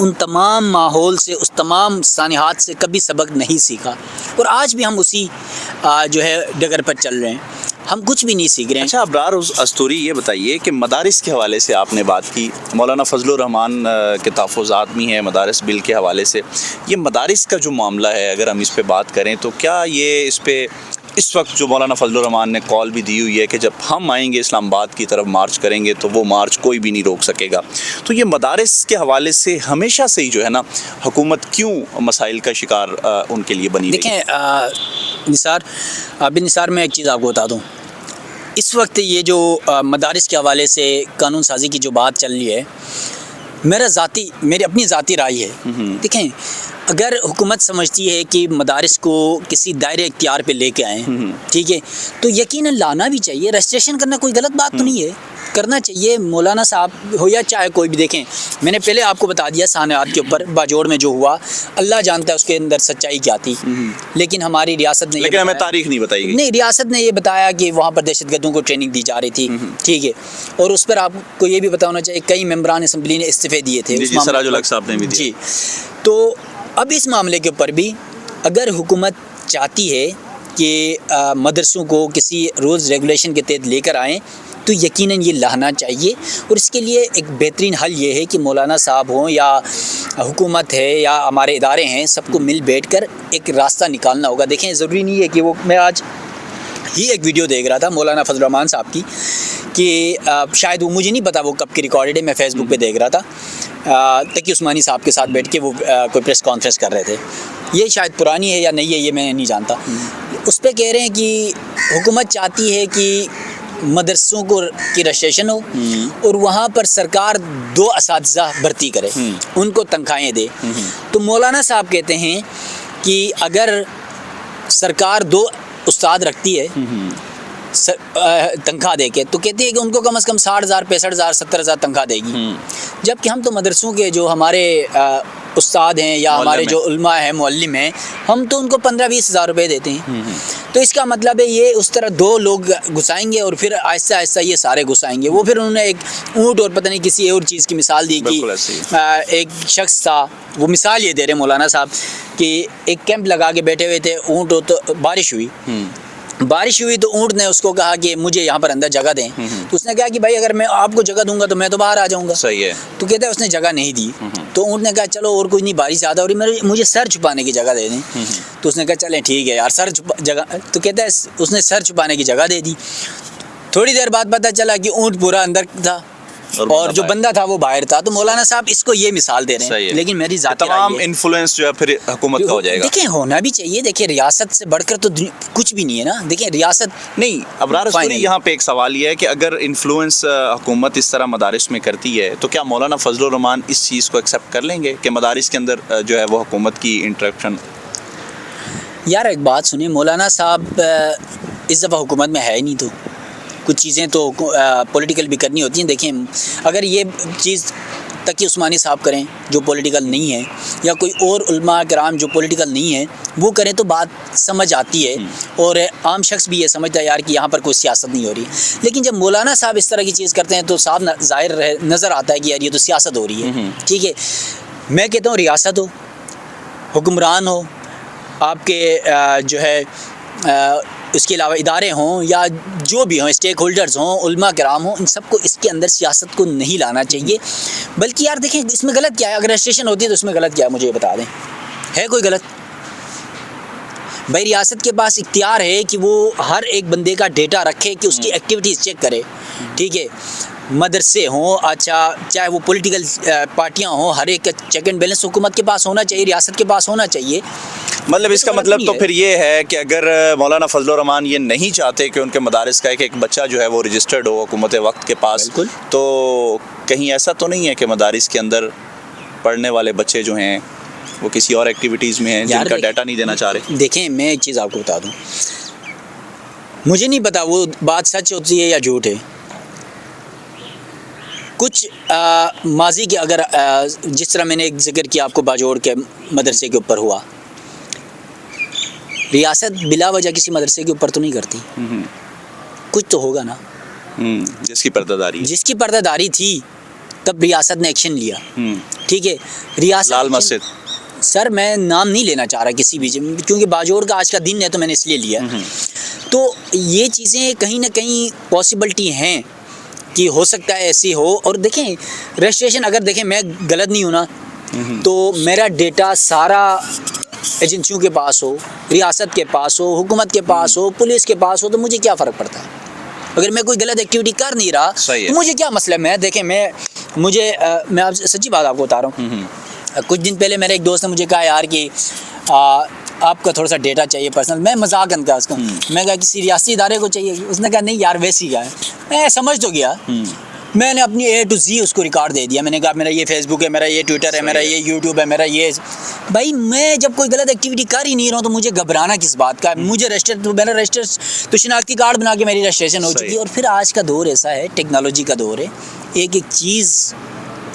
ان تمام ماحول سے، اس تمام سانحات سے کبھی سبق نہیں سیکھا، اور آج بھی ہم اسی جو ہے ڈگر پر چل رہے ہیں، ہم کچھ بھی نہیں سیکھ رہے ہیں۔ اچھا ابرار استوری، یہ بتائیے کہ مدارس کے حوالے سے آپ نے بات کی، مولانا فضل الرحمان کے تحفظات بھی ہیں مدارس بل کے حوالے سے، یہ مدارس کا جو معاملہ ہے اگر ہم اس پہ بات کریں تو کیا یہ اس پہ اس وقت جو مولانا فضل الرحمان نے کال بھی دی ہوئی ہے کہ جب ہم آئیں گے اسلام آباد کی طرف مارچ کریں گے تو وہ مارچ کوئی بھی نہیں روک سکے گا، تو یہ مدارس کے حوالے سے ہمیشہ سے ہی جو ہے نا حکومت کیوں مسائل کا شکار ان کے لیے بنی رہی؟ دیکھیں بن نثار، میں ایک چیز آپ کو بتا دوں، اس وقت یہ جو مدارس کے حوالے سے قانون سازی کی جو بات چل رہی ہے، میری اپنی ذاتی رائے ہے، دیکھیں اگر حکومت سمجھتی ہے کہ مدارس کو کسی دائرے اختیار پہ لے کے آئیں، ٹھیک ہے، تو یقیناً لانا بھی چاہیے، رجسٹریشن کرنا کوئی غلط بات تو نہیں ہے، کرنا چاہیے، مولانا صاحب ہو یا چاہے کوئی بھی۔ دیکھیں میں نے پہلے آپ کو بتا دیا سانحات کے اوپر باجوڑ میں جو ہوا، اللہ جانتا ہے اس کے اندر سچائی کیا تھی، لیکن ہماری ریاست نے لیکن ہمیں تاریخ نہیں بتائی گئی، نہیں، ریاست نے یہ بتایا کہ وہاں پر دہشت گردوں کو ٹریننگ دی جا رہی تھی، ٹھیک ہے، اور اس پر آپ کو یہ بھی پتا ہونا چاہیے کئی ممبران اسمبلی نے استعفے دیے تھے، سراج الحق صاحب نے بھی دیا۔ جی، تو اب اس معاملے کے اوپر بھی اگر حکومت چاہتی ہے کہ مدرسوں کو کسی رولز ریگولیشن کے تحت لے کر آئیں تو یقیناً یہ لانا چاہیے، اور اس کے لیے ایک بہترین حل یہ ہے کہ مولانا صاحب ہوں یا حکومت ہے یا ہمارے ادارے ہیں، سب کو مل بیٹھ کر ایک راستہ نکالنا ہوگا۔ دیکھیں ضروری نہیں ہے کہ میں آج ہی ایک ویڈیو دیکھ رہا تھا مولانا فضل الرحمان صاحب کی، کہ شاید وہ مجھے نہیں پتا وہ کب کی ریکارڈڈ ہے، میں فیس بک پہ دیکھ رہا تھا، تقی عثمانی صاحب کے ساتھ بیٹھ کے وہ کوئی پریس کانفرنس کر رہے تھے، یہ شاید پرانی ہے یا نہیں ہے یہ میں نہیں جانتا، اس پہ کہہ رہے ہیں کہ حکومت چاہتی ہے کہ مدرسوں کو کی رجسٹریشن ہو اور وہاں پر سرکار 2 اساتذہ بھرتی کرے، ان کو تنخواہیں دے، تو مولانا صاحب کہتے ہیں کہ اگر سرکار 2 استاد رکھتی ہے تنخواہ دے کے، تو کہتی ہے کہ ان کو کم از کم 60,000 65,000 70,000 تنخواہ دے گی، جبکہ ہم تو مدرسوں کے جو ہمارے استاد ہیں یا ہمارے جو علماء ہیں، معلم ہیں، ہم تو ان کو 15-20 ہزار روپے دیتے ہیں، تو اس کا مطلب ہے یہ اس طرح 2 لوگ گھسائیں گے اور پھر آہستہ آہستہ یہ سارے گھسائیں گے۔ وہ پھر انہوں نے ایک اونٹ اور پتہ نہیں کسی اور چیز کی مثال دی کہ ایک شخص تھا، وہ مثال یہ دے رہے مولانا صاحب کہ ایک کیمپ لگا کے بیٹھے ہوئے تھے، اونٹ تو بارش ہوئی تو اونٹ نے اس کو کہا کہ مجھے یہاں پر اندر جگہ دیں، تو اس نے کہا کہ بھائی اگر میں آپ کو جگہ دوں گا تو میں تو باہر آ جاؤں گا، صحیح ہے، تو کہتا ہے اس نے جگہ نہیں دی، تو اونٹ نے کہا چلو اور کوئی نہیں، بارش زیادہ ہو رہی، مجھے سر چھپانے کی جگہ دے دیں، تو اس نے کہا چلیں ٹھیک ہے یار جگہ، تو کہتا ہے اس نے سر چھپانے کی جگہ دے دی، تھوڑی دیر بعد پتہ چلا کہ اونٹ پورا اندر تھا اور جو بندہ تھا وہ باہر تھا، تو مولانا صاحب اس کو یہ مثال دے رہے ہیں، لیکن میری ذاتی تمام انفلوئنس جو ہے پھر حکومت کا ہو جائے گا۔ دیکھیں ہونا بھی چاہیے، دیکھیں ریاست سے بڑھ کر تو کچھ بھی نہیں ہے نا، دیکھیں ریاست نہیں۔ ابرار استوری، یہاں پہ ایک سوال یہ ہے کہ اگر انفلوئنس حکومت اس طرح مدارس میں کرتی ہے تو کیا مولانا فضل الرحمان اس چیز کو ایکسیپٹ کر لیں گے کہ مدارس کے اندر جو ہے وہ حکومت کی انٹریکشن؟ یار ایک بات سنیں، مولانا صاحب اس دفعہ حکومت میں ہے ہی نہیں، تو کچھ چیزیں تو پولیٹیکل بھی کرنی ہوتی ہیں۔ دیکھیں اگر یہ چیز تقی عثمانی صاحب کریں جو پولیٹیکل نہیں ہے، یا کوئی اور علماء کرام جو پولیٹیکل نہیں ہے وہ کریں تو بات سمجھ آتی ہے، اور عام شخص بھی یہ سمجھتا ہے یار کہ یہاں پر کوئی سیاست نہیں ہو رہی، لیکن جب مولانا صاحب اس طرح کی چیز کرتے ہیں تو صاحب ظاہر نظر آتا ہے کہ یار یہ تو سیاست ہو رہی ہے، ٹھیک ہے۔ میں کہتا ہوں ریاست ہو، حکمران ہو، آپ کے جو ہے اس کے علاوہ ادارے ہوں یا جو بھی ہوں، اسٹیک ہولڈرز ہوں، علماء کرام ہوں، ان سب کو اس کے اندر سیاست کو نہیں لانا چاہیے، بلکہ یار دیکھیں اس میں غلط کیا ہے، اگر رجسٹریشن ہوتی ہے تو اس میں غلط کیا ہے مجھے یہ بتا دیں، ہے کوئی غلط؟ بھائی ریاست کے پاس اختیار ہے کہ وہ ہر ایک بندے کا ڈیٹا رکھے، کہ اس کی ایکٹیویٹیز چیک کرے، ٹھیک ہے، مدرسے ہوں، اچھا چاہے وہ پولیٹیکل پارٹیاں ہوں، ہر ایک کا چیک اینڈ بیلنس حکومت کے پاس ہونا چاہیے، ریاست کے پاس ہونا چاہیے۔ مطلب اس کا مطلب تو پھر یہ ہے کہ اگر مولانا فضل الرحمان یہ نہیں چاہتے کہ ان کے مدارس کا ایک بچہ جو ہے وہ رجسٹرڈ ہو حکومت وقت کے پاس، تو کہیں ایسا تو نہیں ہے کہ مدارس کے اندر پڑھنے والے بچے جو ہیں وہ کسی اور ایکٹیویٹیز میں ہیں جن کا ڈیٹا نہیں دینا چاہ رہے؟ دیکھیں میں ایک چیز آپ کو بتا دوں، مجھے نہیں پتا وہ بات سچ ہوتی ہے یا جھوٹ ہے، کچھ ماضی کے اگر جس طرح میں نے ایک ذکر کیا آپ کو باجوڑ کے مدرسے کے اوپر ہوا، ریاست بلا وجہ کسی مدرسے کے اوپر تو نہیں کرتی، کچھ تو ہوگا نا، جس کی پردہ داری تھی تب ریاست نے ایکشن لیا، ٹھیک ہے ریاست لال مسجد. سر میں نام نہیں لینا چاہ رہا کسی بھی کیونکہ باجوڑ کا آج کا دن ہے تو میں نے اس لیے لیا. تو یہ چیزیں کہیں نہ کہیں پاسبلٹی ہیں کہ ہو سکتا ہے ایسی ہو. اور دیکھیں رجسٹریشن اگر دیکھیں میں غلط نہیں ہوں نا تو میرا ڈیٹا سارا ایجنسیوں کے پاس ہو, ریاست کے پاس ہو, حکومت کے پاس ہو, پولیس کے پاس ہو, تو مجھے کیا فرق پڑتا ہے اگر میں کوئی غلط ایکٹیویٹی کر نہیں رہا تو مجھے کیا مسئلہ ہے. میں دیکھیں میں آپ سچی بات آپ کو بتا رہا ہوں. کچھ دن پہلے میرے ایک دوست نے مجھے کہا یار کہ آپ کا تھوڑا سا ڈیٹا چاہیے پرسنل. میں مذاق کیا اس کا, میں کہا کسی ریاستی ادارے کو چاہیے. اس نے کہا نہیں یار ویسی کا ہے. میں سمجھ تو گیا, میں نے اپنی A to Z اس کو ریکارڈ دے دیا. میں نے کہا میرا یہ فیس بک ہے, میرا یہ ٹویٹر ہے, میرا یہ یوٹیوب ہے, میرا یہ. بھائی میں جب کوئی غلط ایکٹیویٹی کر ہی نہیں رہا ہوں تو مجھے گھبرانا کس بات کا. مجھے میرا رجسٹر تو شناختی کارڈ بنا کے میری رجسٹریشن ہو چکی ہے. اور پھر آج کا دور ایسا ہے, ٹیکنالوجی کا دور ہے, ایک ایک چیز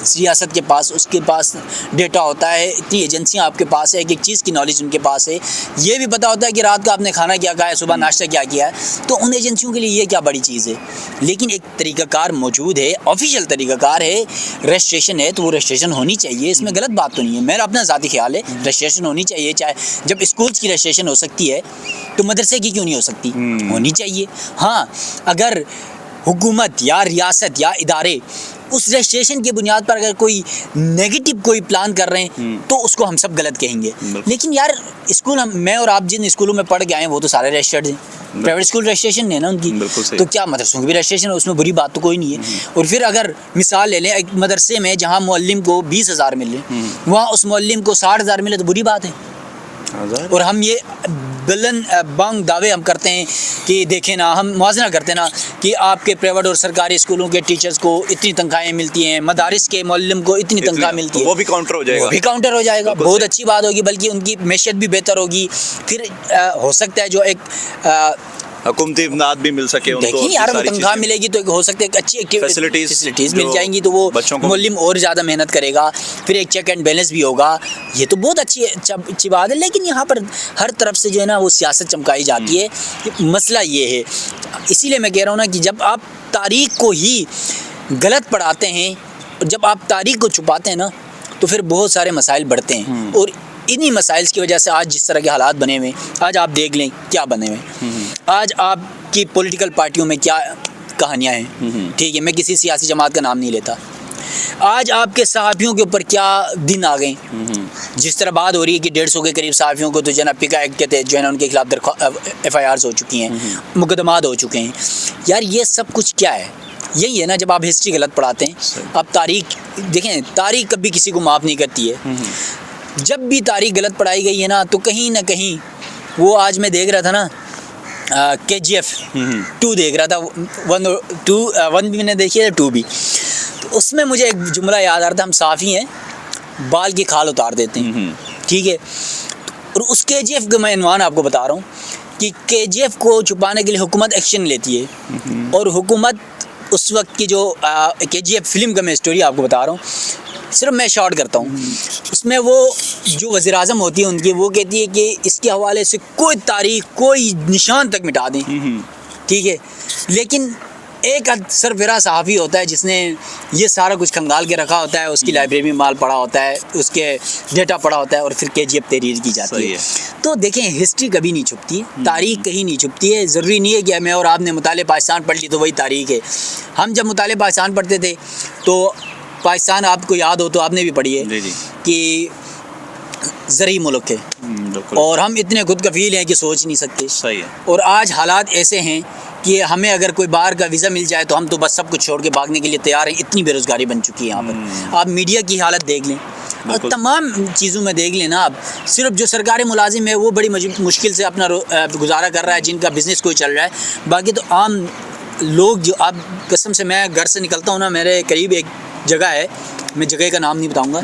ریاست کے پاس اس کے پاس ڈیٹا ہوتا ہے, اتنی ایجنسیاں آپ کے پاس ہے, ایک ایک چیز کی نالج ان کے پاس ہے. یہ بھی پتہ ہوتا ہے کہ رات کا آپ نے کھانا کیا کھایا ہے, صبح ناشتہ کیا کیا ہے. تو ان ایجنسیوں کے لیے یہ کیا بڑی چیز ہے. لیکن ایک طریقہ کار موجود ہے, آفیشیل طریقہ کار ہے, رجسٹریشن ہے تو وہ رجسٹریشن ہونی چاہیے. اس میں غلط بات تو نہیں ہے, میرا اپنا ذاتی خیال ہے رجسٹریشن ہونی چاہیے. چاہے جب اسکولس کی رجسٹریشن ہو سکتی ہے تو مدرسے کی کیوں نہیں ہو سکتی, ہونی چاہیے. ہاں اگر حکومت یا ریاست یا ادارے اس رجسٹریشن کی بنیاد پر اگر کوئی نیگیٹو کوئی پلان کر رہے ہیں تو اس کو ہم سب غلط کہیں گے. لیکن یار اسکول میں اور آپ جن اسکولوں میں پڑھ کے آئے ہیں وہ تو سارے رجسٹرڈ ہیں, پرائیویٹ اسکول رجسٹریشن ہے نا ان کی, تو کیا مدرسوں کی بھی رجسٹریشن ہے, اس میں بری بات تو کوئی نہیں ہے. اور پھر اگر مثال لے لیں ایک مدرسے میں جہاں معلم کو 20,000 ملے, وہاں اس معلم کو 60,000 ملے تو بری بات ہے. اور ہم یہ بلند بانگ دعوے ہم کرتے ہیں کہ دیکھیں نا, ہم موازنہ کرتے ہیں نا کہ آپ کے پرائیویٹ اور سرکاری اسکولوں کے ٹیچرز کو اتنی تنخواہیں ملتی ہیں, مدارس کے معلم کو اتنی تنخواہ ملتی ہے, وہ بھی کاؤنٹر ہو جائے گا, وہ بھی کاؤنٹر ہو جائے گا. بہت اچھی بات ہوگی, بلکہ ان کی معیشت بھی بہتر ہوگی. پھر ہو سکتا ہے جو ایک حکومتی امداد بھی مل سکے ان کو, دیکھیں یار تنخواہ ملے گی تو ہو سکتا ہے ایک اچھی فیسلٹیز مل جائیں گی تو وہ معلم اور زیادہ محنت کرے گا. پھر ایک چیک اینڈ بیلنس بھی ہوگا, یہ تو بہت اچھی بات ہے. لیکن یہاں پر ہر طرف سے جو ہے نا وہ سیاست چمکائی جاتی ہے. مسئلہ یہ ہے, اسی لیے میں کہہ رہا ہوں نا کہ جب آپ تاریخ کو ہی غلط پڑھاتے ہیں, جب آپ تاریخ کو چھپاتے ہیں نا تو پھر بہت سارے مسائل بڑھتے ہیں. اور انہی مسائل کی وجہ سے آج جس طرح کے حالات بنے ہوئے, آج آپ دیکھ لیں کیا بنے ہوئے. آج آپ کی پولیٹیکل پارٹیوں میں کیا کہانیاں ہیں, ٹھیک ہے, میں کسی سیاسی جماعت کا نام نہیں لیتا. آج آپ کے صحافیوں کے اوپر کیا دن آ گئے, جس طرح بات ہو رہی ہے کہ 150 کے قریب صحافیوں کو تو جو ہے نا پکا ایکٹ کے تحت جو ہے نا ان کے خلاف FIRs ہو چکی ہیں, مقدمات ہو چکے ہیں. یار یہ سب کچھ کیا ہے, یہی ہے نا جب آپ ہسٹری غلط پڑھاتے ہیں. آپ تاریخ دیکھیں, تاریخ کبھی کسی کو معاف نہیں کرتی ہے. جب بھی تاریخ غلط پڑھائی گئی ہے نا تو کہیں نہ کہیں وہ, آج میں دیکھ رہا تھا نا KGF 2 دیکھ رہا تھا, 1 بھی میں نے دیکھی ہے, 2 بھی. تو اس میں مجھے ایک جملہ یاد آ رہا تھا, ہم صافی ہیں بال کی کھال اتار دیتے ہیں, ٹھیک ہے. اور اس KGF کا میں عنوان آپ کو بتا رہا ہوں کہ KGF کو چھپانے کے لیے حکومت ایکشن لیتی ہے. اور حکومت اس وقت کی جو KGF فلم کا میں اسٹوری آپ کو بتا رہا ہوں, صرف میں شارٹ کرتا ہوں. اس میں وہ جو وزیر اعظم ہوتی ہے ان کی, وہ کہتی ہے کہ اس کے حوالے سے کوئی تاریخ کوئی نشان تک مٹا دیں, ٹھیک ہے. لیکن ایک سربراہ صحافی ہوتا ہے جس نے یہ سارا کچھ کھنگال کے رکھا ہوتا ہے, اس کی لائبریری میں مال پڑا ہوتا ہے, اس کے ڈیٹا پڑا ہوتا ہے, اور پھر KGF تحریر کی جاتی ہے. تو دیکھیں ہسٹری کبھی نہیں چھپتی ہے, تاریخ کہیں نہیں چھپتی ہے. ضروری نہیں ہے کہ میں اور آپ نے مطالعہ پاکستان پڑھ لی تو وہی تاریخ ہے. ہم جب مطالعہ پاکستان پڑھتے تھے تو پاکستان آپ کو یاد ہو تو آپ نے بھی پڑھی ہے کہ زرعی ملک ہے, اور ہم اتنے خود کفیل ہیں کہ سوچ نہیں سکتے. صحیح ہے. اور آج حالات ایسے ہیں کہ ہمیں اگر کوئی باہر کا ویزا مل جائے تو ہم تو بس سب کچھ چھوڑ کے بھاگنے کے لیے تیار ہیں. اتنی بے روزگاری بن چکی ہے یہاں پر. آپ میڈیا کی حالت دیکھ لیں, تمام چیزوں میں دیکھ لیں نا آپ. صرف جو سرکاری ملازم ہے وہ بڑی مشکل سے اپنا گزارا کر رہا ہے, جن کا بزنس کوئی چل رہا ہے. باقی تو عام لوگ جو, آپ قسم سے میں گھر سے نکلتا ہوں نا, میرے قریب ایک جگہ ہے, میں جگہ کا نام نہیں بتاؤں گا,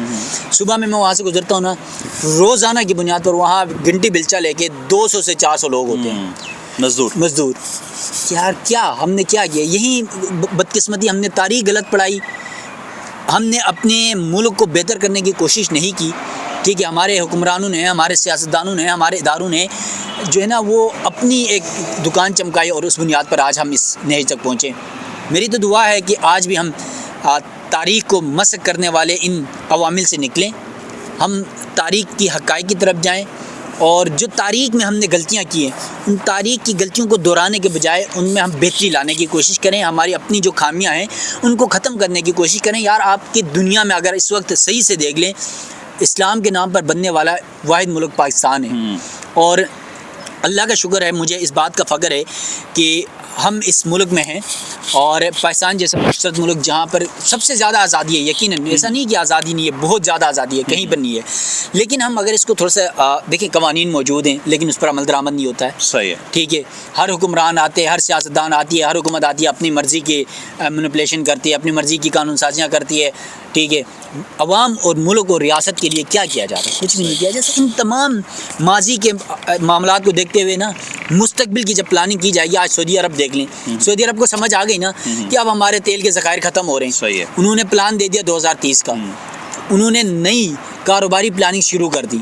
صبح میں وہاں سے گزرتا ہوں نا, روزانہ کی بنیاد پر وہاں گھنٹی بلچا لے کے 200 سے 400 لوگ ہوتے ہیں, مزدور. یار کیا ہم نے کیا کیا, یہی بدقسمتی, ہم نے تاریخ غلط پڑھائی, ہم نے اپنے ملک کو بہتر کرنے کی کوشش نہیں کی. ٹھیک ہے, ہمارے حکمرانوں نے, ہمارے سیاستدانوں نے, ہمارے اداروں نے جو ہے نا وہ اپنی ایک دکان چمکائی, اور اس بنیاد پر آج ہم اس نہج تک پہنچے. میری تو دعا ہے کہ آج بھی ہم تاریخ کو مسخ کرنے والے ان عوامل سے نکلیں، ہم تاریخ کی حقائق کی طرف جائیں، اور جو تاریخ میں ہم نے غلطیاں کی ہیں ان تاریخ کی غلطیوں کو دہرانے کے بجائے ان میں ہم بہتری لانے کی کوشش کریں، ہماری اپنی جو خامیاں ہیں ان کو ختم کرنے کی کوشش کریں۔ یار آپ کی دنیا میں اگر اس وقت صحیح سے دیکھ لیں، اسلام کے نام پر بننے والا واحد ملک پاکستان ہے، اور اللہ کا شکر ہے، مجھے اس بات کا فخر ہے کہ ہم اس ملک میں ہیں، اور پاکستان جیسا خوبصورت ملک جہاں پر سب سے زیادہ آزادی ہے، یقیناً ایسا نہیں کہ آزادی نہیں ہے، بہت زیادہ آزادی ہے، کہیں پر نہیں ہے، لیکن ہم اگر اس کو تھوڑا سا دیکھیں، قوانین موجود ہیں لیکن اس پر عمل درآمد نہیں ہوتا ہے۔ صحیح ہے، ٹھیک ہے، ہر حکمران آتے ہیں، ہر سیاستدان آتی ہے، ہر حکومت آتی ہے، اپنی مرضی کی مینپولیشن کرتی ہے، اپنی مرضی کی قانون سازیاں کرتی ہے۔ ٹھیک ہے، عوام اور ملک اور ریاست کے لیے کیا کیا جاتا ہے؟ کچھ نہیں کیا جیسے ان تمام ماضی کے معاملات کو دیکھتے ہوئے نا مستقبل کی جب پلاننگ کی جائے گی، آج سعودی عرب دیکھ لیں، سعودی عرب کو سمجھ آ گئی نا کہ اب ہمارے تیل کے ذخائر ختم ہو رہے ہیں، صحیح ہے، انہوں نے پلان دے دیا 2030 کا، انہوں نے نئی کاروباری پلاننگ شروع کر دی۔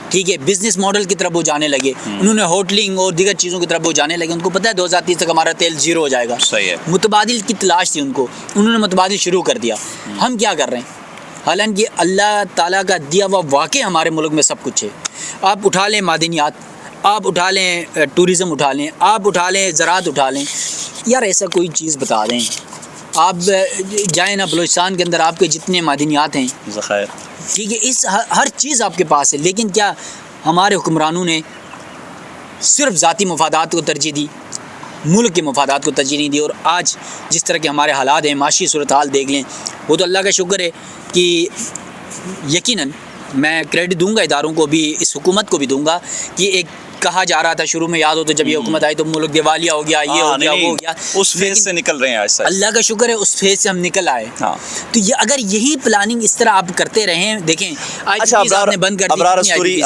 ٹھیک ہے، بزنس ماڈل کی طرف وہ جانے لگے، انہوں نے ہوٹلنگ اور دیگر چیزوں کی طرف وہ جانے لگے، ان کو پتہ ہے 2030 تک ہمارا تیل زیرو ہو جائے گا۔ صحیح ہے، متبادل کی تلاش تھی ان کو، انہوں نے متبادل شروع کر دیا۔ ہم کیا کر رہے ہیں؟ حالانکہ اللہ تعالیٰ کا دیا ہوا واقع ہمارے ملک میں سب کچھ ہے۔ آپ اٹھا لیں معدنیات، آپ اٹھا لیں ٹورزم اٹھا لیں، آپ اٹھا لیں زراعت اٹھا لیں، یار ایسا کوئی چیز بتا دیں۔ آپ جائیں نا بلوچستان کے اندر، آپ کے جتنے معدنیات ہیں، ذخائر، ٹھیک ہے، اس ہر چیز آپ کے پاس ہے، لیکن کیا ہمارے حکمرانوں نے صرف ذاتی مفادات کو ترجیح دی، ملک کے مفادات کو ترجیح نہیں دی؟ اور آج جس طرح کے ہمارے حالات ہیں، معاشی صورتحال دیکھ لیں، وہ تو اللہ کا شکر ہے کہ یقیناً میں کریڈٹ دوں گا اداروں کو بھی، اس حکومت کو بھی دوں گا کہ ایک کہا جا رہا تھا شروع میں، یاد ہو تو جب یہ حکومت آئی تو ملک دیوالیہ ہو گیا، یہ ہو گیا، وہ ہو گیا، اس فیز سے نکل رہے ہیں آج سے، اللہ کا شکر ہے اس فیز سے ہم نکل آئے۔ ہاں، تو یہ اگر یہی پلاننگ اس طرح آپ کرتے رہیں، دیکھیں اچھا، آپ نے بند کر دی، ابرار استوری